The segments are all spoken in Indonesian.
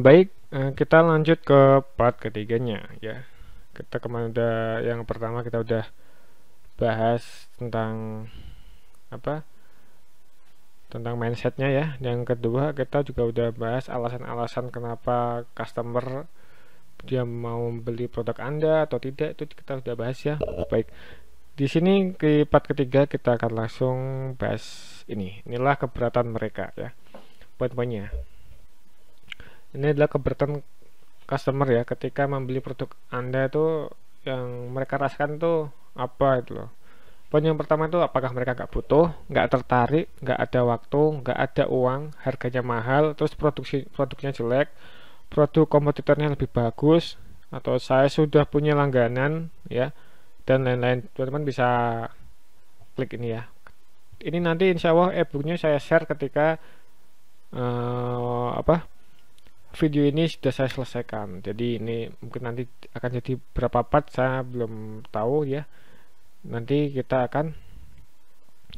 Baik, kita lanjut ke part ketiganya ya. Kita kemarin udah yang pertama kita udah bahas tentang apa? Tentang mindsetnya ya. Yang kedua kita juga udah bahas alasan-alasan kenapa customer dia mau beli produk Anda atau tidak, itu kita udah bahas ya. Baik. Di sini ke part ketiga kita akan langsung bahas ini. Inilah keberatan mereka ya. Poin-poinnya. Ini adalah keberatan customer ya ketika membeli produk Anda itu, yang mereka rasakan tuh apa itu loh. Poin yang pertama itu apakah mereka nggak butuh, nggak tertarik, nggak ada waktu, nggak ada uang, harganya mahal, terus produknya jelek, produk kompetitornya lebih bagus, atau saya sudah punya langganan ya, dan lain-lain. Teman-teman bisa klik ini ya. Ini nanti insya Allah e-booknya saya share ketika apa video ini sudah saya selesaikan. Jadi ini mungkin nanti akan jadi berapa part saya belum tahu ya. Nanti kita akan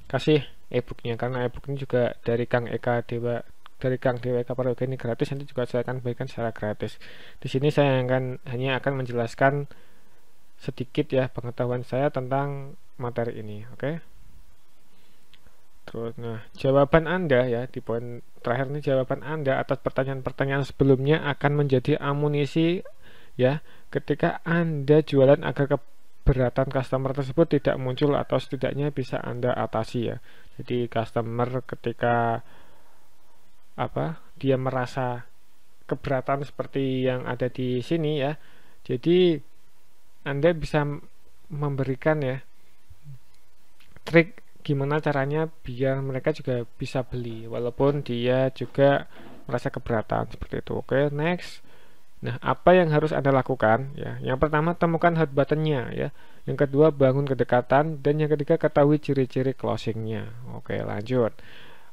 kasih e-booknya, karena e-book ini juga dari Kang Eka Dewa, dari Kang Dewa Eka Prayoga, ini gratis. Nanti juga saya akan berikan secara gratis. Di sini saya hanya akan menjelaskan sedikit ya pengetahuan saya tentang materi ini, oke? Terus, nah, jawaban Anda ya di poin terakhir ini, jawaban Anda atas pertanyaan-pertanyaan sebelumnya akan menjadi amunisi ya ketika Anda jualan agar keberatan customer tersebut tidak muncul atau setidaknya bisa Anda atasi ya. Jadi customer ketika dia merasa keberatan seperti yang ada di sini ya. Jadi Anda bisa memberikan ya trik gimana caranya biar mereka juga bisa beli walaupun dia juga merasa keberatan seperti itu. Oke, next. Nah, apa yang harus Anda lakukan ya? Yang pertama, temukan hot buttonnya ya. Yang kedua, bangun kedekatan, dan yang ketiga, ketahui ciri-ciri closingnya. Oke, lanjut.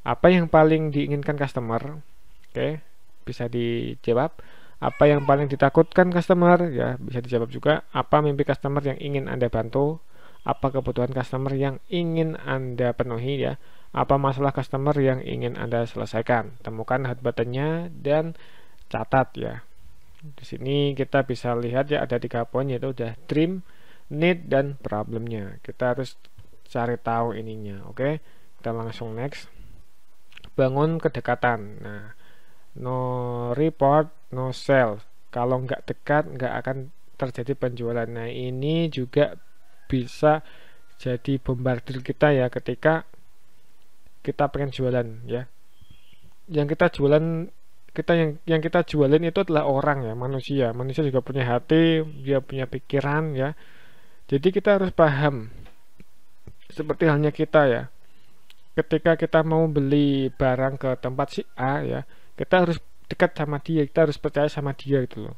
Apa yang paling diinginkan customer? Oke, bisa dijawab. Apa yang paling ditakutkan customer? Ya, bisa dijawab juga. Apa mimpi customer yang ingin Anda bantu? Apa kebutuhan customer yang ingin Anda penuhi ya? Apa masalah customer yang ingin Anda selesaikan? Temukan hot buttonnya dan catat ya. Di sini kita bisa lihat ya ada 3 poin, yaitu udah dream, need, dan problemnya. Kita harus cari tahu ininya. Oke, kita langsung next. Bangun kedekatan. Nah, no report, no sell. Kalau nggak dekat, nggak akan terjadi penjualan. Nah, ini juga bisa jadi bombardir kita ya ketika kita pengen jualan ya. Yang kita jualan, yang kita jualin itu adalah orang ya, manusia. Manusia juga punya hati, dia punya pikiran ya. Jadi kita harus paham. Seperti halnya kita ya. Ketika kita mau beli barang ke tempat si A ya, kita harus dekat sama dia, kita harus percaya sama dia gitu loh.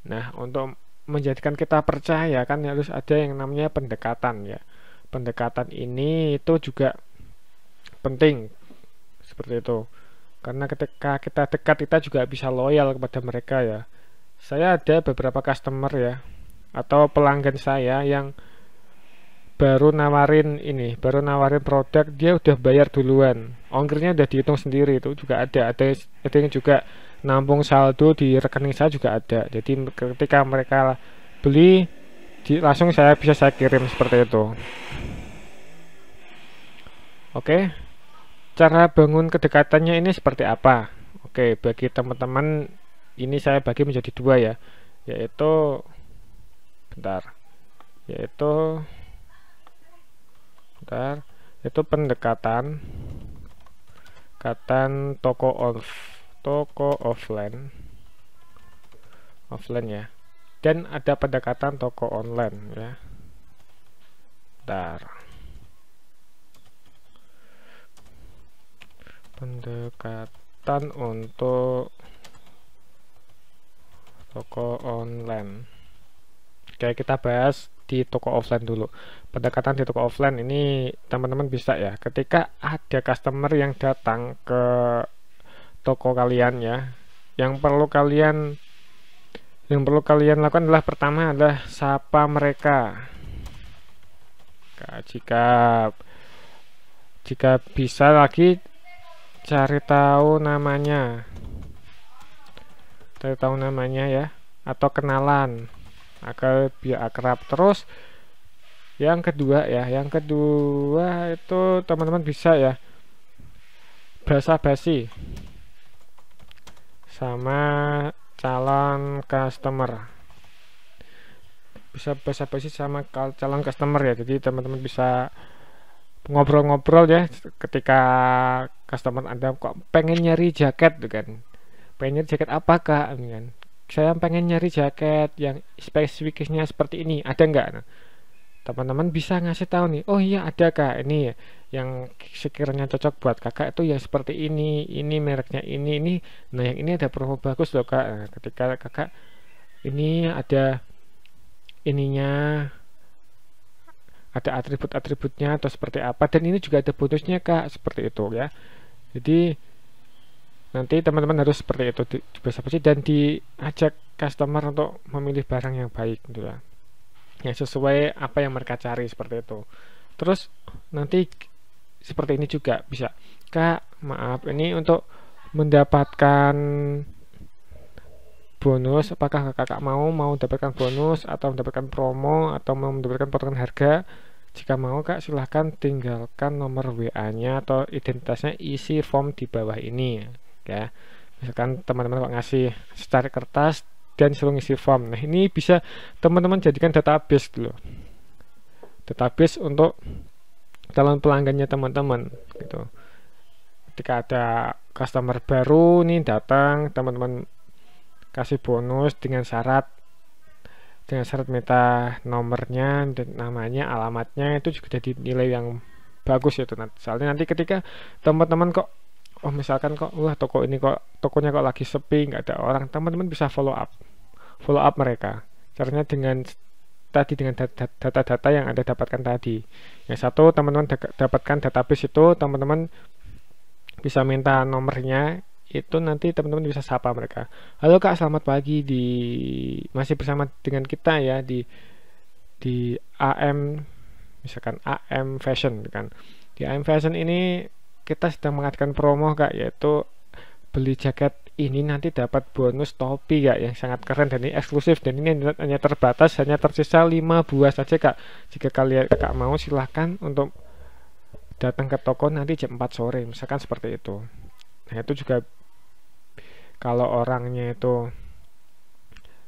Nah, untuk menjadikan kita percaya kan harus ada yang namanya pendekatan ya. Pendekatan ini itu juga penting seperti itu. Karena ketika kita dekat, kita juga bisa loyal kepada mereka ya. Saya ada beberapa customer ya, atau pelanggan saya yang baru nawarin produk, dia udah bayar duluan. Ongkirnya udah dihitung sendiri, itu juga ada yang juga nampung saldo di rekening saya juga ada. Jadi ketika mereka beli langsung saya kirim seperti itu. Oke, cara bangun kedekatannya ini seperti apa? Oke, bagi teman-teman ini saya bagi menjadi 2 ya, yaitu pendekatan toko offline ya, dan ada pendekatan toko online ya. Pendekatan untuk toko online. Oke, kita bahas di toko offline dulu. Pendekatan di toko offline ini teman-teman bisa ya, ketika ada customer yang datang ke toko kalian ya, yang perlu kalian lakukan adalah pertama adalah sapa mereka. Nah, jika bisa lagi cari tahu namanya. cari tahu namanya ya, atau kenalan agar biar akrab. Terus yang kedua ya, yang kedua itu teman-teman bisa ya basa-basi sama calon customer, bisa basa-basi sama calon customer ya. Jadi teman-teman bisa ngobrol-ngobrol ya ketika customer Anda kok pengen nyari jaket gitu kan, pengen nyari jaket apa kak, kan saya pengen nyari jaket yang spesifikasinya seperti ini, ada nggak? Nah, teman-teman bisa ngasih tahu nih, oh iya ada kak, ini yang sekiranya cocok buat kakak itu yang seperti ini mereknya ini, nah yang ini ada promo bagus loh kak. Nah, ketika kakak ini ada ininya, ada atribut-atributnya atau seperti apa, dan ini juga ada bonusnya kak, seperti itu ya. Jadi nanti teman-teman harus seperti itu, bisa sih, dan diajak customer untuk memilih barang yang baik gitu ya, yang sesuai apa yang mereka cari, seperti itu. Terus nanti seperti ini juga bisa, kak maaf ini untuk mendapatkan bonus, apakah kakak mau mendapatkan bonus atau mendapatkan promo atau mau mendapatkan potongan harga? Jika mau kak silahkan tinggalkan nomor WA-nya atau identitasnya, isi form di bawah ini ya. Misalkan teman-teman kok ngasih secara kertas dan suruh ngisi form, nah ini bisa teman-teman jadikan database dulu, database untuk calon pelanggannya teman-teman gitu. Ketika ada customer baru nih datang, teman-teman kasih bonus dengan syarat minta nomornya dan namanya, alamatnya, itu juga jadi nilai yang bagus itu. Soalnya nanti ketika teman-teman kok misalkan kok wah toko ini kok tokonya kok lagi sepi, nggak ada orang, teman-teman bisa follow up mereka. Caranya dengan dengan data-data yang Anda dapatkan tadi. Yang satu teman-teman dapatkan database itu, teman-teman bisa minta nomornya, itu nanti teman-teman bisa sapa mereka. Halo kak, selamat pagi, masih bersama dengan kita ya di AM, misalkan AM Fashion kan. Di AM Fashion ini kita sedang mengadakan promo kak, yaitu beli jaket ini nanti dapat bonus topi kak yang sangat keren dan ini eksklusif, dan ini hanya terbatas, hanya tersisa 5 buah saja kak. Jika kakak mau silahkan untuk datang ke toko nanti jam 4 sore misalkan, seperti itu. Nah itu juga kalau orangnya itu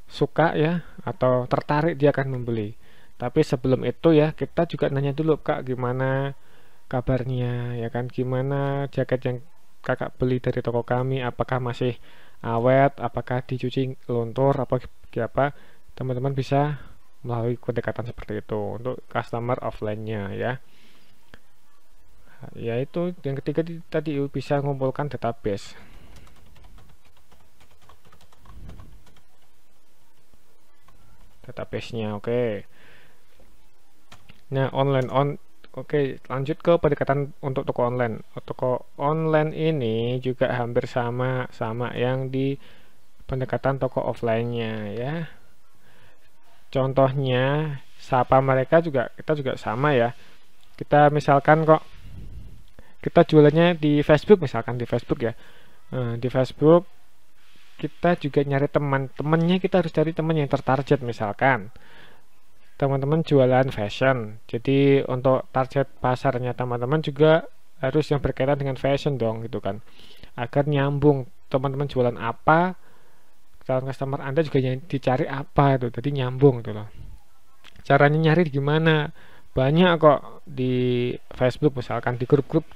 suka ya atau tertarik, dia akan membeli. Tapi sebelum itu ya kita juga nanya dulu, kak gimana kabarnya ya kan, gimana jaket yang kakak beli dari toko kami, apakah masih awet, apakah dicuci luntur apa. Teman-teman bisa melalui pendekatan seperti itu untuk customer offline-nya ya. Yaitu yang ketiga tadi, bisa mengumpulkan database. Database-nya oke. Nah Oke, lanjut ke pendekatan untuk toko online. Toko online ini juga hampir sama yang di pendekatan toko offline-nya ya. Contohnya, sapa mereka juga, kita juga sama ya. Kita misalkan kok kita jualannya di Facebook, misalkan di Facebook ya. Di Facebook kita juga nyari temannya, kita harus cari teman yang tertarget. Misalkan teman-teman jualan fashion, jadi untuk target pasarnya teman-teman juga harus yang berkaitan dengan fashion dong gitu kan, agar nyambung. Teman-teman jualan apa, calon customer Anda juga yang dicari apa itu, jadi nyambung gitu loh. Caranya nyari gimana? Banyak kok di Facebook, misalkan di grup-grup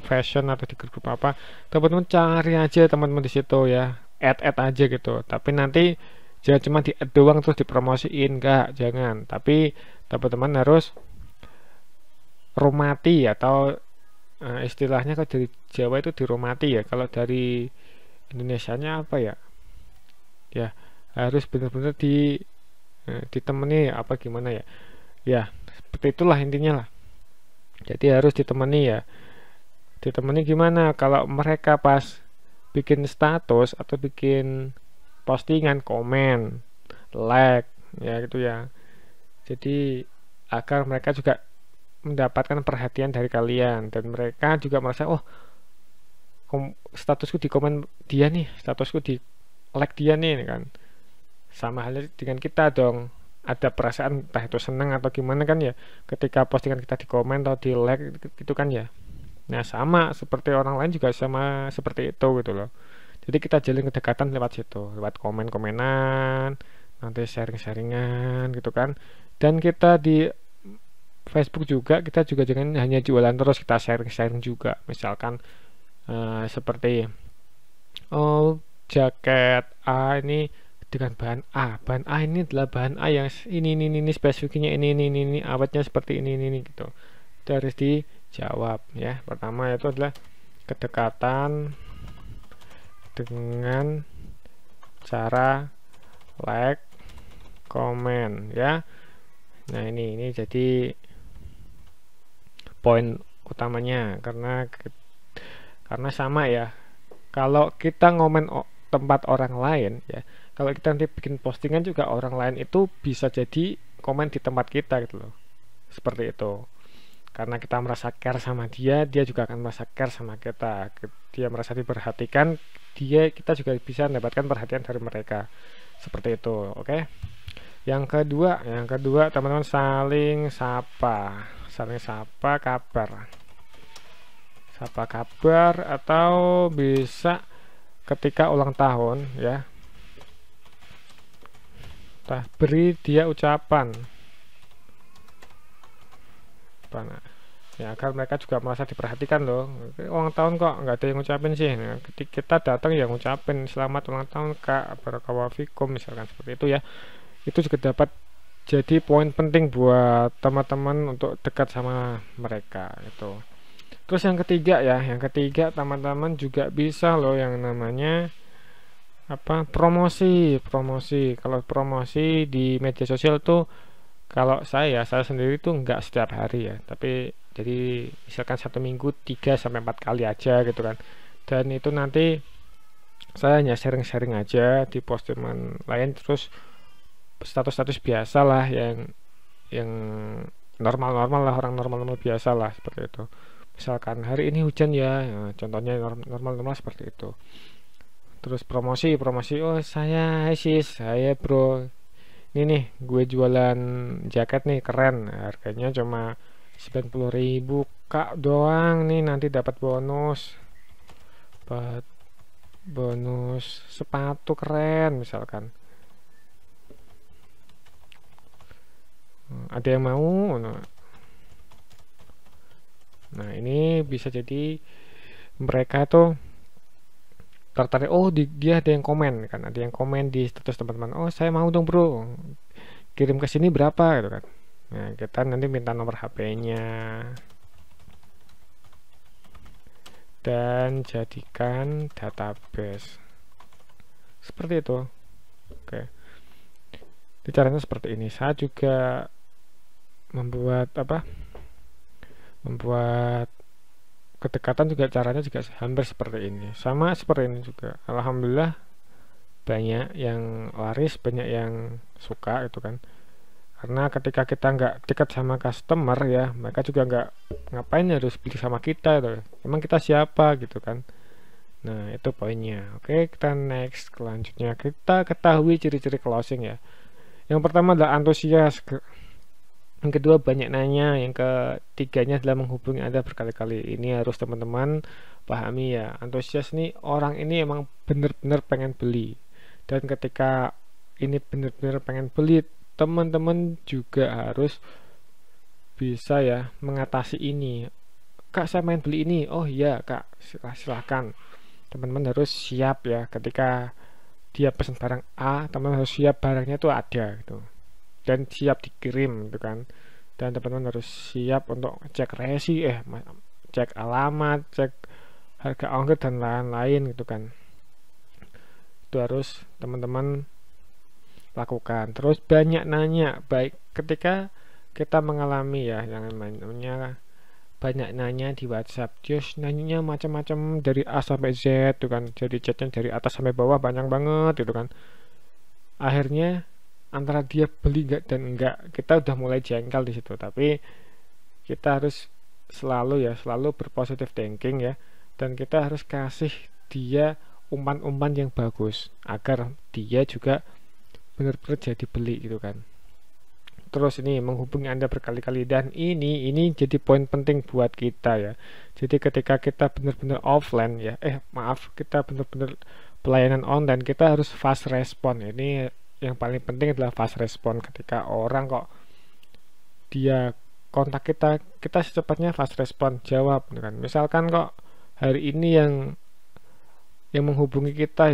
fashion atau di grup apa, teman-teman cari aja teman-teman di situ ya, add aja gitu. Tapi nanti jangan cuma di add doang terus dipromosiin, enggak, jangan. Tapi teman-teman harus rumati atau istilahnya kalau dari Jawa itu dirumati ya, kalau dari Indonesianya apa ya, ya harus benar-benar ditemani apa gimana ya, ya seperti itulah intinya lah. Jadi harus ditemani ya. Ditemani gimana? Kalau mereka pas bikin status atau bikin postingan, komen, like ya gitu ya. Jadi agar mereka juga mendapatkan perhatian dari kalian, dan mereka juga merasa, oh statusku di komen dia nih, statusku di like dia nih kan. Sama halnya dengan kita dong, ada perasaan entah itu senang atau gimana kan ya ketika postingan kita di komen atau di like gitu kan ya. Nah sama seperti orang lain juga sama seperti itu gitu loh. Jadi kita jalin kedekatan lewat situ, lewat komen-komenan, nanti sharing-sharingan gitu kan. Dan kita di Facebook juga, kita juga jangan hanya jualan terus, kita sharing-sharing juga. Misalkan seperti oh jaket A ini dengan bahan A, bahan A ini adalah bahan A yang ini spesifiknya ini awetnya seperti ini gitu. Itu harus dijawab ya. Pertama itu adalah kedekatan dengan cara like, komen ya. Nah ini jadi poin utamanya karena sama ya. Kalau kita ngomen tempat orang lain ya, kalau kita nanti bikin postingan juga orang lain itu bisa jadi komen di tempat kita gitu loh, seperti itu. Karena kita merasa care sama dia, dia juga akan merasa care sama kita. Dia merasa diperhatikan, kita juga bisa mendapatkan perhatian dari mereka, seperti itu. Oke. Yang kedua teman-teman saling sapa kabar. Sapa kabar atau bisa ketika ulang tahun ya, beri dia ucapan ya, agar mereka juga merasa diperhatikan loh. Ulang tahun kok nggak ada yang ngucapin sih. Nah, ketika kita datang ya ngucapin selamat ulang tahun Kak, barakallahu fikum misalkan seperti itu ya. Itu juga dapat jadi poin penting buat teman-teman untuk dekat sama mereka itu. Terus yang ketiga teman-teman juga bisa loh yang namanya promosi. Kalau promosi di media sosial tuh, kalau saya sendiri tuh nggak setiap hari ya, tapi jadi misalkan 1 minggu 3-4 kali aja gitu kan. Dan itu nanti saya hanya sharing-sharing aja di postingan lain, terus status-status biasa lah yang normal-normal lah, orang normal-normal biasa lah seperti itu. Misalkan hari ini hujan ya, nah, contohnya normal-normal seperti itu. Terus promosi, oh saya sis, saya bro, ini nih gue jualan jaket nih keren, harganya cuma 90.000 Kak doang nih, nanti dapat bonus sepatu keren misalkan. Ada yang mau? Nah ini bisa jadi mereka tuh tertarik, oh dia ada yang komen kan, ada yang komen di status teman-teman, oh saya mau dong bro, kirim ke sini berapa gitu kan. Nah kita nanti minta nomor HP-nya dan jadikan database seperti itu. Oke, itu caranya seperti ini. Saya juga membuat kedekatan juga caranya juga hampir seperti ini, sama seperti ini juga. Alhamdulillah banyak yang laris, banyak yang suka itu kan. Karena ketika kita nggak dekat sama customer ya, mereka juga nggak ngapain harus beli sama kita gitu. Emang kita siapa gitu kan. Nah itu poinnya. Oke, kita next selanjutnya. Kita ketahui ciri-ciri closing ya. Yang pertama adalah antusias, yang kedua banyak nanya, yang ketiganya adalah menghubungi Anda berkali-kali. Ini harus teman-teman pahami ya, antusias nih orang ini emang bener-bener pengen beli, dan ketika ini bener-bener pengen beli, teman-teman juga harus bisa ya mengatasi ini. Kak saya main beli ini, oh iya Kak silahkan. Teman-teman harus siap ya, ketika dia pesan barang A, teman-teman harus siap barangnya itu ada gitu, dan siap dikirim gitu kan. Dan teman-teman harus siap untuk cek resi, cek alamat, cek harga ongkir dan lain-lain gitu kan. Itu harus teman-teman lakukan. Terus banyak nanya, baik ketika kita mengalami ya yang namanya banyak nanya di WhatsApp, terus nanya macam-macam dari A sampai Z gitu kan. Jadi chatnya dari atas sampai bawah banyak banget gitu kan. Akhirnya antara dia beli dan enggak, kita udah mulai jengkel di situ. Tapi kita harus selalu berpositive thinking ya, dan kita harus kasih dia umpan-umpan yang bagus agar dia juga benar-benar jadi beli gitu kan. Terus ini menghubungi Anda berkali-kali, dan ini jadi poin penting buat kita ya. Jadi ketika kita benar-benar offline ya, kita benar-benar pelayanan online, kita harus fast respon. Ini yang paling penting adalah fast respon. Ketika orang kok dia kontak kita, kita secepatnya fast respon, jawab kan. Misalkan kok hari ini yang menghubungi kita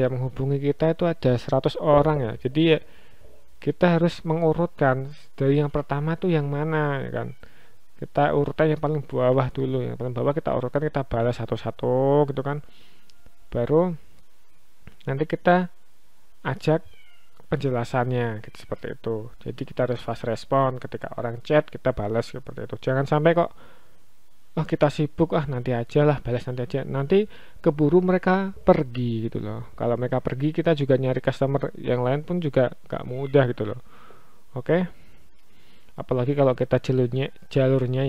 itu ada 100 orang ya. Jadi ya, kita harus mengurutkan dari yang pertama tuh yang mana ya kan. Kita urutan yang paling bawah dulu, yang paling bawah kita urutkan, kita balas satu-satu gitu kan. Baru nanti kita ajak penjelasannya gitu, seperti itu. Jadi kita harus fast respon, ketika orang chat kita balas seperti itu. Jangan sampai kok kita sibuk, nanti aja lah, balas nanti aja, nanti keburu mereka pergi gitu loh. Kalau mereka pergi, kita juga nyari customer yang lain pun juga gak mudah gitu loh. Oke, apalagi kalau kita jalurnya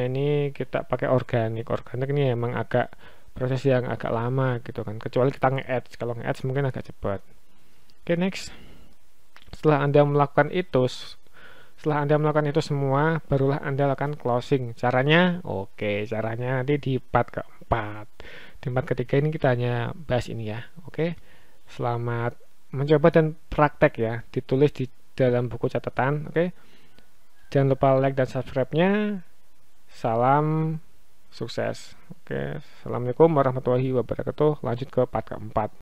ini kita pakai organik ini emang agak proses yang agak lama gitu kan, kecuali kita nge-ads. Kalau nge-ads mungkin agak cepat. Oke, next. Setelah Anda melakukan itu semua, barulah Anda lakukan closing. Caranya, caranya nanti di part keempat. Di part ketiga ini kita hanya bahas ini ya. Oke, selamat mencoba dan praktek ya. Ditulis di dalam buku catatan. Oke, jangan lupa like dan subscribe-nya. Salam sukses. Oke, assalamualaikum warahmatullahi wabarakatuh. Lanjut ke part keempat.